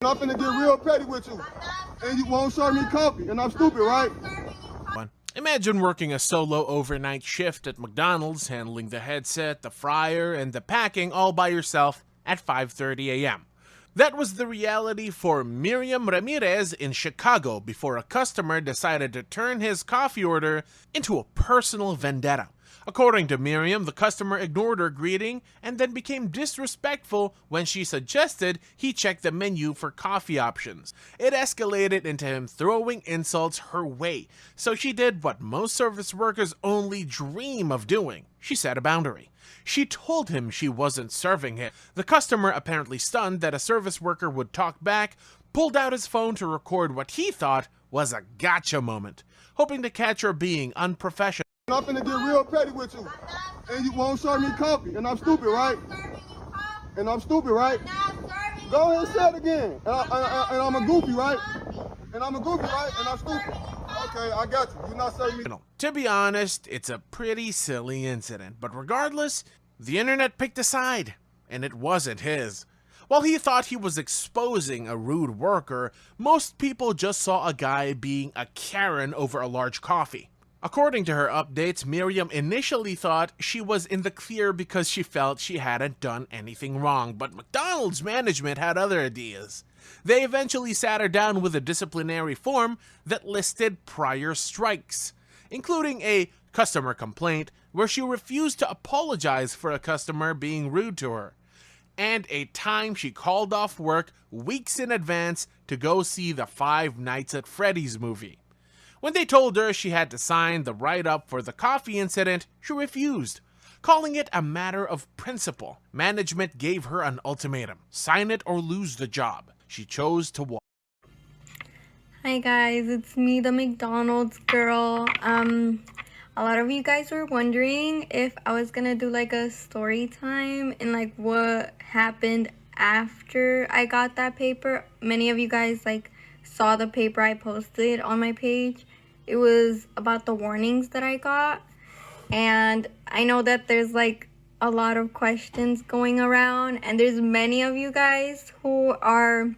I'm finna get real petty with you. And you won't serve me coffee. And I'm stupid, right? Imagine working a solo overnight shift at McDonald's, handling the headset, the fryer, and the packing all by yourself at 5:30 a.m. That was the reality for Miriam Ramirez in Chicago before a customer decided to turn his coffee order into a personal vendetta. According to Miriam, the customer ignored her greeting and then became disrespectful when she suggested he check the menu for coffee options. It escalated into him throwing insults her way, so she did what most service workers only dream of doing. She set a boundary. She told him she wasn't serving him. The customer, apparently stunned that a service worker would talk back, pulled out his phone to record what he thought was a gotcha moment, hoping to catch her being unprofessional. I'm finna get real petty with you. And you won't serve me coffee. And I'm stupid, right? And I'm stupid, right? Go ahead and say it again. And I'm a goofy, right? And I'm a goofy, right? And I'm stupid. Okay, I got you. You're not serving me. To be honest, it's a pretty silly incident, but regardless, the internet picked a side, and it wasn't his. While he thought he was exposing a rude worker, most people just saw a guy being a Karen over a large coffee. According to her updates, Miriam initially thought she was in the clear because she felt she hadn't done anything wrong, but McDonald's management had other ideas. They eventually sat her down with a disciplinary form that listed prior strikes, including a customer complaint where she refused to apologize for a customer being rude to her, and a time she called off work weeks in advance to go see the Five Nights at Freddy's movie. When they told her she had to sign the write-up for the coffee incident, she refused, calling it a matter of principle. Management gave her an ultimatum: sign it or lose the job. She chose to walk. Hi guys, it's me, the McDonald's girl. A lot of you guys were wondering if I was gonna do like a story time and like what happened after I got that paper. Many of you guys like saw the paper I posted on my page. It was about the warnings that I got, and I know that there's like a lot of questions going around, and there's many of you guys who are,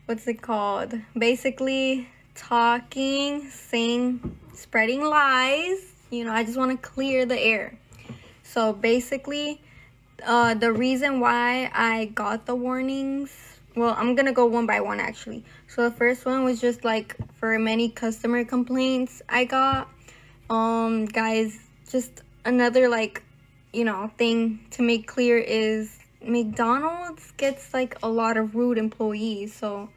what's it called, basically talking, saying, spreading lies. I just want to clear the air. So basically, the reason why I got the warnings, well, I'm gonna go one by one actually. So the first one was just like for many customer complaints I got. Guys, just another like, thing to make clear is McDonald's gets like a lot of rude employees. So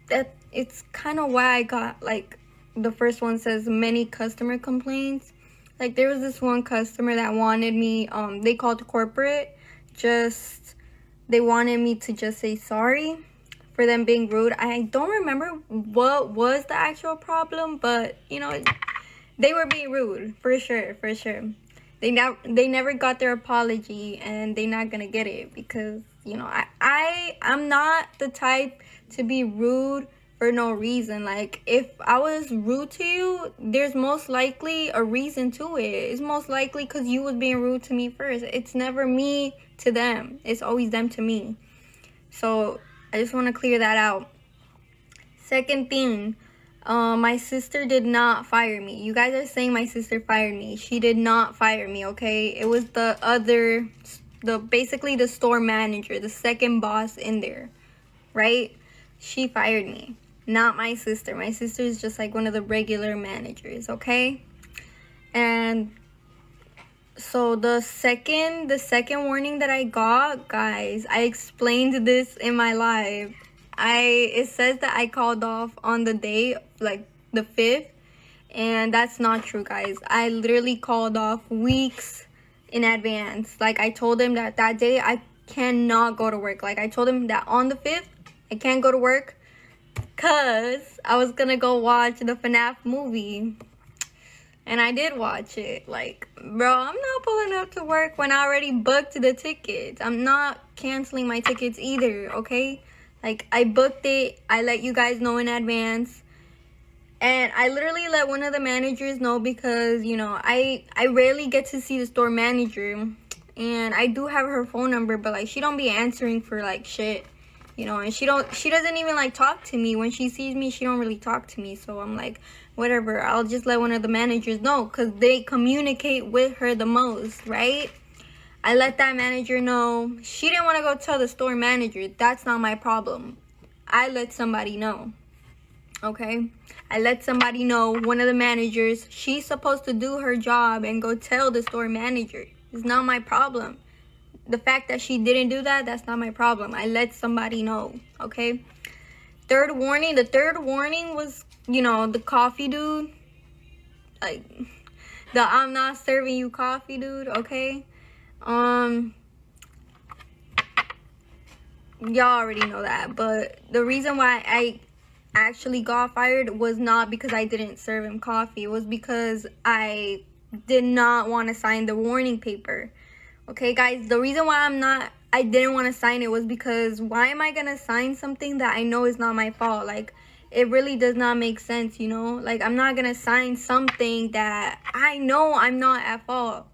that it's kind of why I got like, the first one says many customer complaints. Like there was this one customer that wanted me, they called corporate, they wanted me to just say sorry for them being rude. I don't remember what was the actual problem, but they were being rude for sure. They never got their apology, and they're not gonna get it because I'm not the type to be rude for no reason. Like if I was rude to you, there's most likely a reason to it. It's most likely because you was being rude to me first. It's never me to them. It's always them to me. So I just want to clear that out. Second thing, my sister did not fire me. You guys are saying my sister fired me. She did not fire me, okay? It was basically the store manager, the second boss in there, right? She fired me, not my sister. My sister is just like one of the regular managers, okay? And so the second warning that I got, guys, I explained this in my live. It says that I called off on the day, like the 5th, and that's not true, guys. I literally called off weeks in advance. Like I told them that day I cannot go to work. Like I told them that on the 5th, I can't go to work because I was gonna go watch the FNAF movie. And I did watch it. Like, bro, I'm not pulling up to work when I already booked the tickets. I'm not canceling my tickets either, okay? Like, I booked it. I let you guys know in advance. And I literally let one of the managers know because, I rarely get to see the store manager. And I do have her phone number, but, like, she don't be answering for, like, shit. you know, and she doesn't even like talk to me. When she sees me, she don't really talk to me. So I'm like, whatever, I'll just let one of the managers know, because they communicate with her the most, right? I let that manager know. She didn't want to go tell the store manager. That's not my problem. I let somebody know. Okay, I let somebody know, one of the managers. She's supposed to do her job and go tell the store manager. It's not my problem. The fact that she didn't do that, that's not my problem. I let somebody know. Okay, third warning. The third warning was, you know, the coffee dude, like the I'm not serving you coffee dude. Okay, y'all already know that. But the reason why I actually got fired was not because I didn't serve him coffee. It was because I did not want to sign the warning paper. Okay, guys, the reason why I didn't want to sign it was because why am I gonna sign something that I know is not my fault? Like, it really does not make sense, you know? Like, I'm not gonna sign something that I know I'm not at fault.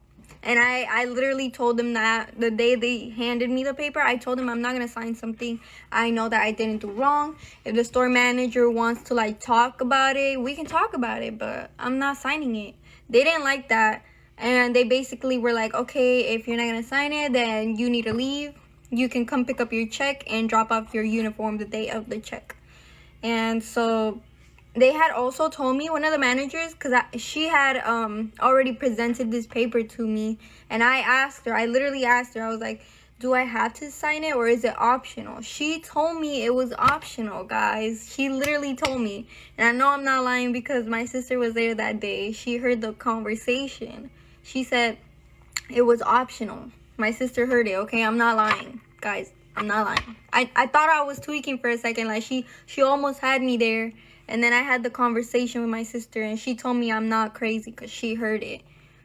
And I literally told them that the day they handed me the paper. I told them I'm not going to sign something I know that I didn't do wrong. If the store manager wants to, like, talk about it, we can talk about it, but I'm not signing it. They didn't like that. And they basically were like, okay, if you're not going to sign it, then you need to leave. You can come pick up your check and drop off your uniform the day of the check. And so they had also told me, one of the managers, because she had already presented this paper to me, and I literally asked her, I was like, do I have to sign it or is it optional? She told me it was optional, guys. She literally told me, and I know I'm not lying because my sister was there that day. She heard the conversation. She said it was optional. My sister heard it, okay? I'm not lying, guys. I'm not lying. I thought I was tweaking for a second. Like, she almost had me there. And then I had the conversation with my sister, and she told me I'm not crazy because she heard it.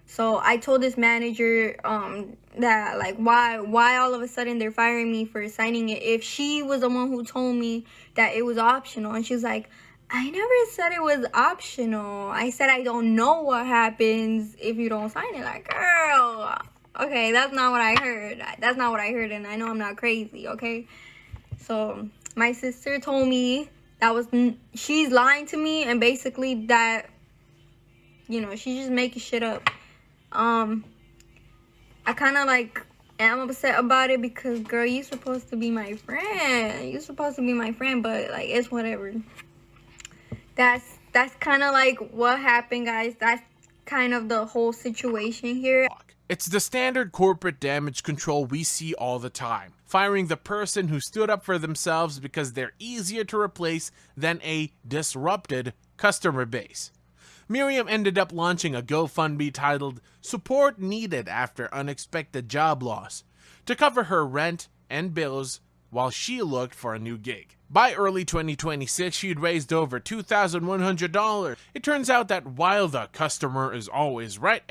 So I told this manager that, like, why all of a sudden they're firing me for signing it if she was the one who told me that it was optional. And she was like, I never said it was optional. I said I don't know what happens if you don't sign it. Like, girl, okay, that's not what I heard. That's not what I heard, and I know I'm not crazy, okay? So my sister told me she's lying to me, and basically that, you know, she's just making shit up. I kind of like am upset about it because, girl, you supposed to be my friend. You supposed to be my friend, but like, it's whatever. That's kind of like what happened, guys. That's kind of the whole situation here. It's the standard corporate damage control we see all the time, firing the person who stood up for themselves because they're easier to replace than a disrupted customer base. Miriam ended up launching a GoFundMe titled "Support Needed After Unexpected Job Loss" to cover her rent and bills while she looked for a new gig. By early 2026, she'd raised over $2,100. It turns out that while the customer is always right,